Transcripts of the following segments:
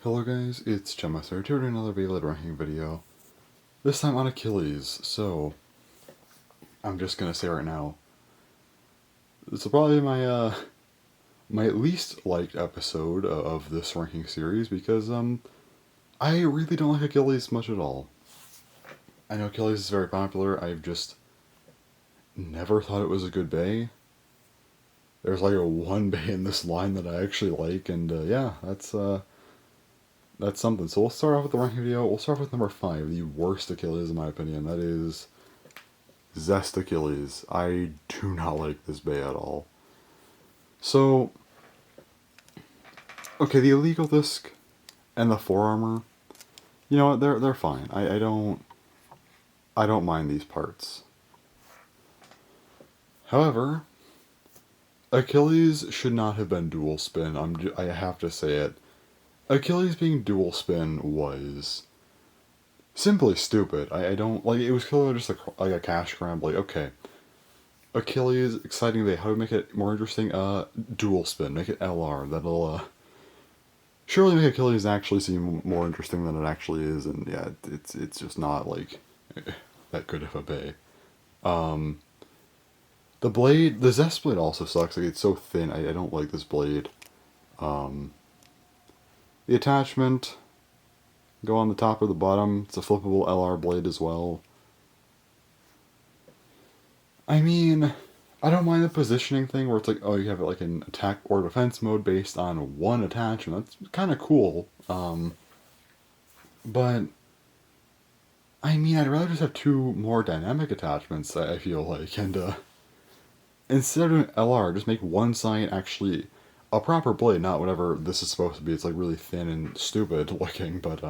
Hello guys, it's Gemma here doing another Beyblade ranking video. This time on Achilles, so I'm just gonna say right now, this is probably my least liked episode of this ranking series because I really don't like Achilles much at all. I know Achilles is very popular, I've just never thought it was a good bay. There's like a one bay in this line that I actually like, and yeah, that's something. So we'll start off with the ranking video. We'll start off with number 5, the worst Achilles in my opinion. That is Zest Achilles. I do not like this bay at all. So, okay, the illegal disc and the forearmor, you know what? They're fine. I don't mind these parts. However, Achilles should not have been dual spin. I have to say it. Achilles being dual spin was simply stupid. I don't like it. Was clearly just like a cash grab. Like, okay, Achilles, exciting day. How do we make it more interesting? Dual spin. Make it LR. That'll surely make Achilles actually seem more interesting than it actually is. And yeah, it's just not like that good of a bay. The blade, the Zest blade also sucks. Like, it's so thin. I don't like this blade. The attachment go on the top or the bottom. It's a flippable LR blade as well. I mean, I don't mind the positioning thing where it's like, oh, you have it like an attack or defense mode based on one attachment. That's kind of cool. But I mean, I'd rather just have two more dynamic attachments, I feel like. And instead of doing LR, just make one side actually a proper blade, not whatever this is supposed to be. It's like really thin and stupid looking, but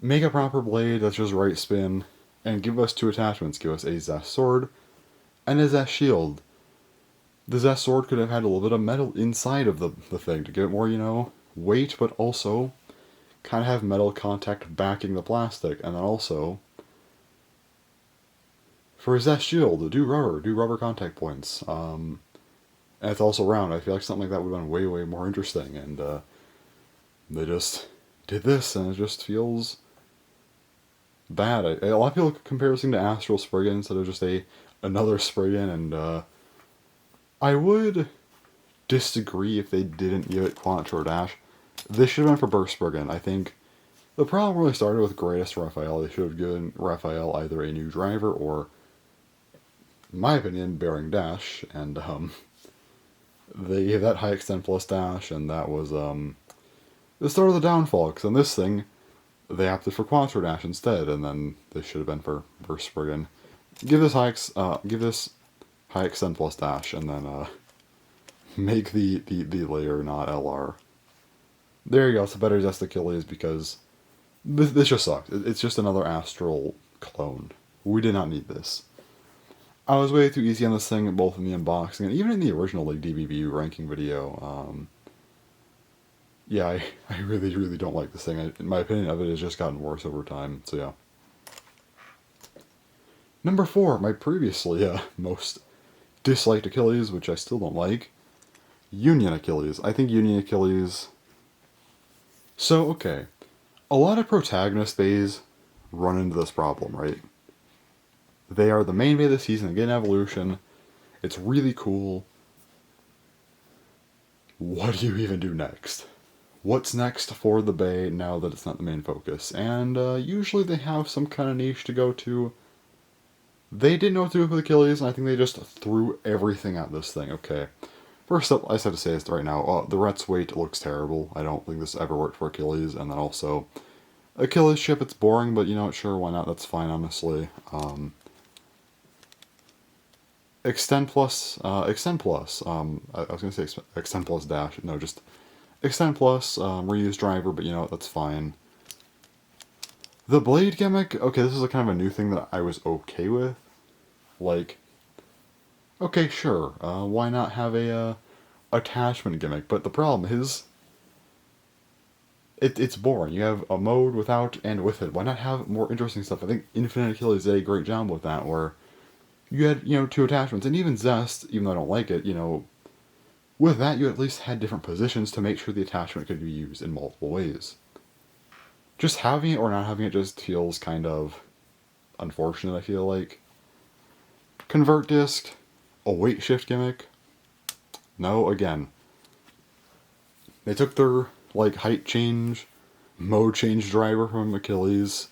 make a proper blade that's just right spin, and give us two attachments. Give us a Zest sword and a Zest shield. The Zest sword could have had a little bit of metal inside of the thing to give it more, you know, weight, but also kind of have metal contact backing the plastic, and then also for a Zest shield, do rubber contact points. And it's also round. I feel like something like that would have been way, way more interesting. And they just did this, and it just feels bad. A lot of people compare this thing to Astral Spriggan instead of just another Spriggan. And I would disagree if they didn't give it Quantro Dash. This should have been for Burst Spriggan. I think the problem really started with Greatest Raphael. They should have given Raphael either a new driver or, in my opinion, Bearing Dash. And they gave that High Extend plus Dash, and that was the start of the downfall. Because on this thing, they opted for Quattro Dash instead, and then this should have been for Spriggan. Give this High Extend plus Dash, and then make the layer not LR. There you go. It's a better Zest Achilles because this just sucks. It's just another Astral clone. We did not need this. I was way too easy on this thing, both in the unboxing and even in the original like DBBU ranking video. Yeah, I really, really don't like this thing. In my opinion of it, has just gotten worse over time. So yeah. Number 4, my previously most disliked Achilles, which I still don't like. Union Achilles. I think Union Achilles. So okay, a lot of protagonist bays run into this problem, right? They are the main bay of the season. They get an evolution. It's really cool. What do you even do next? What's next for the bay now that it's not the main focus? And usually they have some kind of niche to go to. They didn't know what to do with Achilles, and I think they just threw everything at this thing. Okay. First up, I just have to say this right now. The Ret's weight looks terrible. I don't think this ever worked for Achilles. And then also, Achilles ship, it's boring, but you know what, sure, why not? That's fine, honestly. Extend plus, I was going to say Extend plus Dash. No, just Extend plus, reuse driver, but you know what, that's fine. The blade gimmick, okay, this is a kind of a new thing that I was okay with. Like, okay, sure, why not have a attachment gimmick? But the problem is, it's boring. You have a mode without and with it. Why not have more interesting stuff? I think Infinite Achilles did a great job with that, where you had, you know, two attachments. And even Zest, even though I don't like it, you know, with that, you at least had different positions to make sure the attachment could be used in multiple ways. Just having it or not having it just feels kind of unfortunate, I feel like. Convert disc, a weight shift gimmick. No, again. They took their, like, height change, mode change driver from Achilles,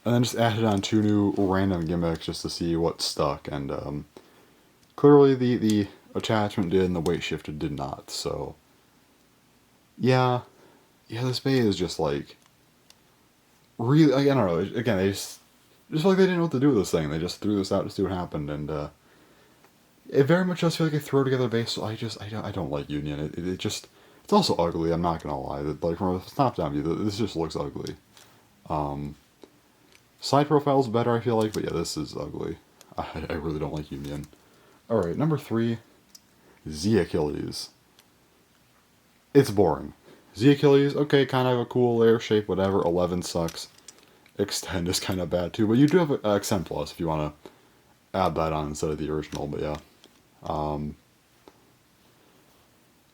and then just added on 2 new random gimmicks just to see what stuck, and clearly the attachment did and the weight shifted did not, so yeah, this bay is just like, really, I don't know, again, they just like they didn't know what to do with this thing, they just threw this out to see what happened, and it very much does feel like a throw together base, so I don't like Union, it just, it's also ugly, I'm not gonna lie, like from a top down view, this just looks ugly. Side profile's better, I feel like, but yeah, this is ugly. I really don't like Union. Alright, number 3, Z Achilles. It's boring. Z Achilles, okay, kind of a cool layer shape, whatever. 11 sucks. Extend is kind of bad too, but you do have Extend Plus if you want to add that on instead of the original, but yeah.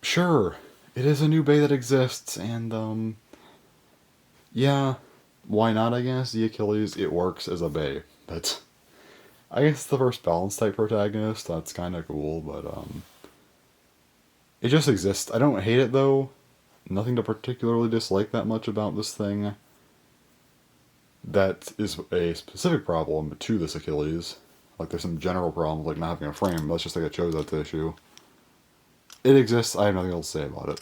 Sure, it is a new bay that exists, and yeah, why not, I guess? The Achilles, it works as a bay. That's, I guess, the first balance type protagonist, that's kind of cool, but it just exists. I don't hate it though. Nothing to particularly dislike that much about this thing. That is a specific problem to this Achilles. Like, there's some general problems, like not having a frame. That's just like a Chosat issue. It exists. I have nothing else to say about it.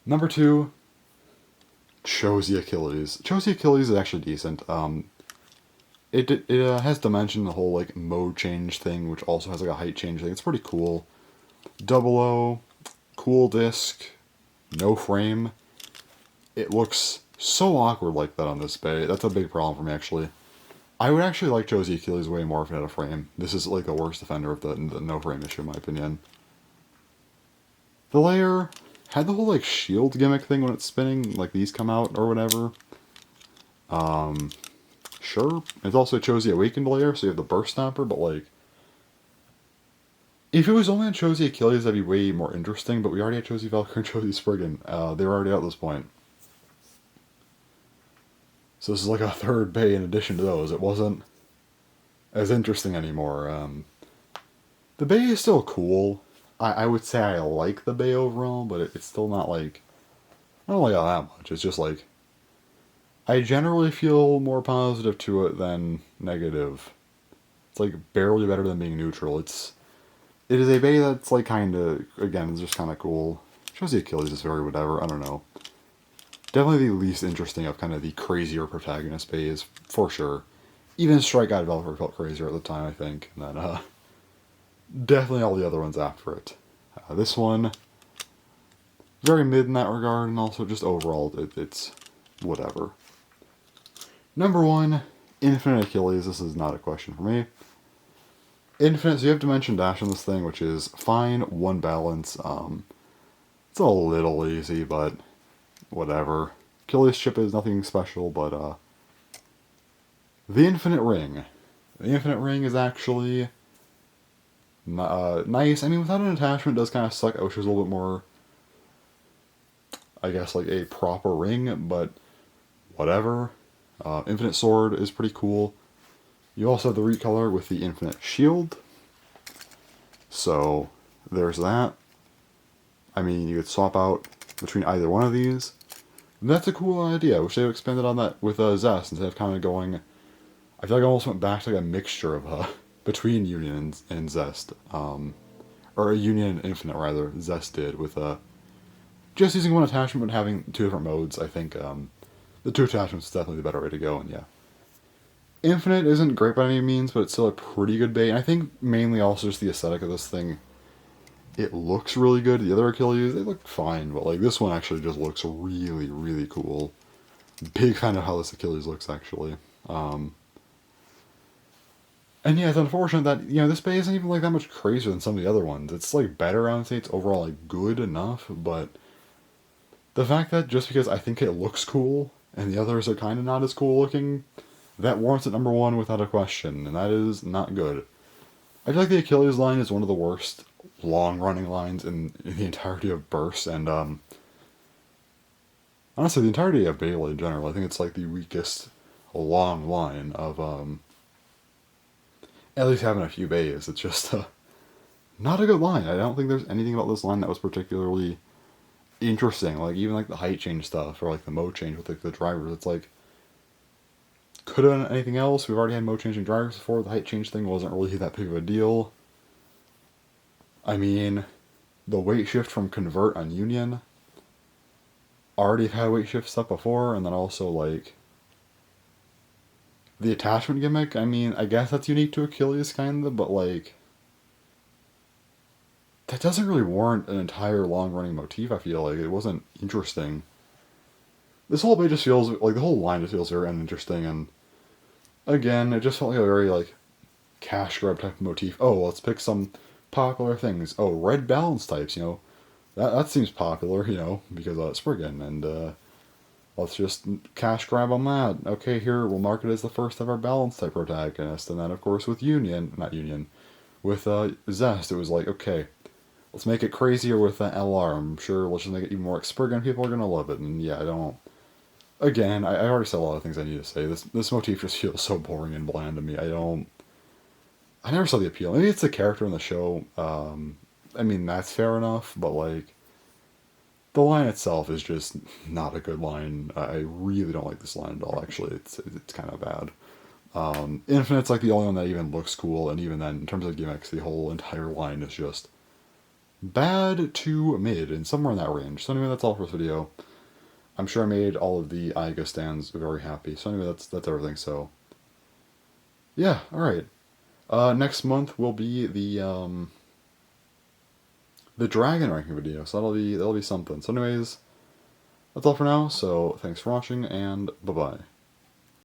Number 2, Chose Achilles. Chose Achilles is actually decent. It has Dimension, the whole like mode change thing, which also has like a height change thing. It's pretty cool. 00, cool disc, no frame. It looks so awkward like that on this bay. That's a big problem for me, actually. I would actually like Chose Achilles way more if it had a frame. This is like the worst offender of the no frame issue, in my opinion. The layer had the whole like shield gimmick thing when it's spinning, like these come out or whatever. Sure. It's also a Chose Awakened layer, so you have the Burst Stomper, but like, if it was only on Chose Achilles, that'd be way more interesting, but we already had Chose Valkyrie and Chose Spriggan. They were already out at this point. So this is like a third bay in addition to those. It wasn't as interesting anymore. The bay is still cool. I would say I like the bay overall, but it's still not like, I don't like it that much. It's just like, I generally feel more positive to it than negative. It's like barely better than being neutral. It is a bay that's like kind of, again, it's just kind of cool. Shows the Achilles is very whatever, I don't know. Definitely the least interesting of kind of the crazier protagonist bays, for sure. Even Strike God Developer felt crazier at the time, I think. And then, definitely all the other ones after it. This one, very mid in that regard, and also just overall, it's whatever. Number 1, Infinite Achilles. This is not a question for me. Infinite, so you have Dimension Dash on this thing, which is fine, 1 balance. It's a little easy, but whatever. Achilles chip is nothing special, but the Infinite Ring. The Infinite Ring is actually nice. I mean, without an attachment, it does kind of suck. I wish it was a little bit more, I guess, like a proper ring, but whatever. Infinite Sword is pretty cool. You also have the recolor with the Infinite Shield. So, there's that. I mean, you could swap out between either one of these. And that's a cool idea. I wish they would expanded on that with Zest instead of kind of going, I feel like I almost went back to like a mixture of between Union and Zest. Or a Union and Infinite, rather. Zest did with just using one attachment but having 2 different modes. I think the 2 attachments is definitely the better way to go, and yeah. Infinite isn't great by any means, but it's still a pretty good bait. And I think mainly also just the aesthetic of this thing. It looks really good. The other Achilles, they look fine, but like this one actually just looks really, really cool. Big fan of how this Achilles looks, actually. And yeah, it's unfortunate that, you know, this bay isn't even like that much crazier than some of the other ones. It's like better, I would say. It's overall like good enough, but the fact that just because I think it looks cool and the others are kind of not as cool looking, that warrants it number 1 without a question, and that is not good. I feel like the Achilles line is one of the worst long-running lines in the entirety of Burst, and honestly, the entirety of Beyblade in general. I think it's like the weakest long line of at least having a few bays. It's just not a good line. I don't think there's anything about this line that was particularly interesting. Like even like the height change stuff or like the mode change with like the drivers. It's like could have been anything else. We've already had mode changing drivers before. The height change thing wasn't really that big of a deal. I mean, the weight shift from Convert on Union already had weight shift stuff before, and then also like the attachment gimmick. I mean, I guess that's unique to Achilles, kinda, but like that doesn't really warrant an entire long running motif. I feel like it wasn't interesting. This whole bit just feels like the whole line just feels very uninteresting, and again, it just felt like a very like cash grab type of motif. Oh, let's pick some popular things. Oh, red balance types, that seems popular, because Spriggan, and let's just cash grab on that. Okay, here we'll mark it as the first ever balance type protagonist, and then of course with not Union, with Zest, it was like okay, let's make it crazier with LR. I'm sure let's just make it even more Spriggan. People are gonna love it, and yeah, I don't. Again, I already said a lot of things I need to say. This motif just feels so boring and bland to me. I never saw the appeal. Maybe it's the character in the show. I mean, that's fair enough, but like, the line itself is just not a good line. I really don't like this line at all. Actually, it's kind of bad. Infinite's like the only one that even looks cool, and even then, in terms of gimmicks, the whole entire line is just bad to mid, and somewhere in that range. So anyway, that's all for this video. I'm sure I made all of the Aiga stands very happy. So anyway, that's everything. So yeah, all right. Next month will be the dragon ranking video, so that'll be something. So anyways, that's all for now. So thanks for watching, and bye bye.